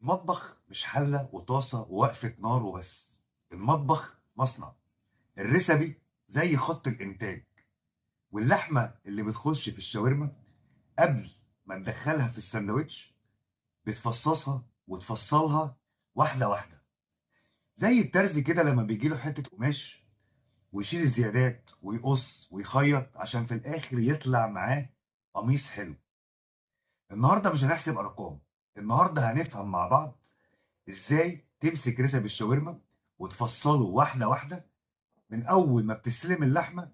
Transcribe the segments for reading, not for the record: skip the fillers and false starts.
المطبخ مش حلة وطاسة ووقفة نار وبس. المطبخ مصنع. الريسبي زي خط الإنتاج، واللحمة اللي بتخش في الشاورما قبل ما ندخلها في الساندوتش بتفصصها وتفصلها واحدة واحدة، زي الترزي كده لما بيجيله حتة قماش ويشيل الزيادات ويقص ويخيط عشان في الآخر يطلع معاه قميص حلو. النهاردة مش هنحسب أرقام، النهاردة هنفهم مع بعض ازاي تمسك رسب الشاورما وتفصله واحده واحده، من اول ما بتستلم اللحمه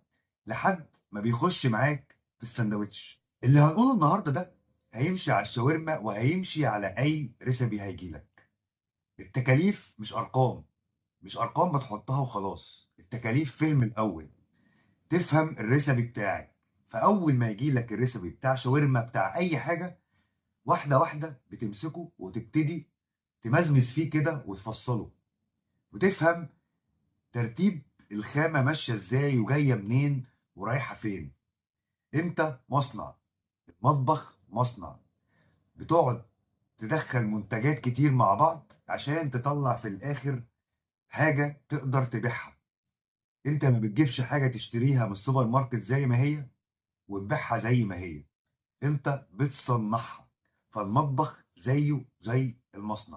لحد ما بيخش معاك في الساندوتش. اللي هنقوله النهارده ده هيمشي على الشاورما وهيمشي على اي ريسبي هيجيلك. التكاليف مش ارقام، مش ارقام بتحطها وخلاص. التكاليف فهم الاول، تفهم الريسبي بتاعك. فاول ما يجيلك الريسبي بتاع شاورما بتاع اي حاجه، واحده واحده بتمسكه وتبتدي تمزمز فيه كده وتفصله، وتفهم ترتيب الخامة ماشية ازاي وجاية منين ورايحة فين. انت مصنع، المطبخ مصنع، بتقعد تدخل منتجات كتير مع بعض عشان تطلع في الاخر حاجة تقدر تبيعها. انت ما بتجيبش حاجة تشتريها من السوبر ماركت زي ما هي وتبيعها زي ما هي، انت بتصنعها. فالمطبخ زيه زي المصنع.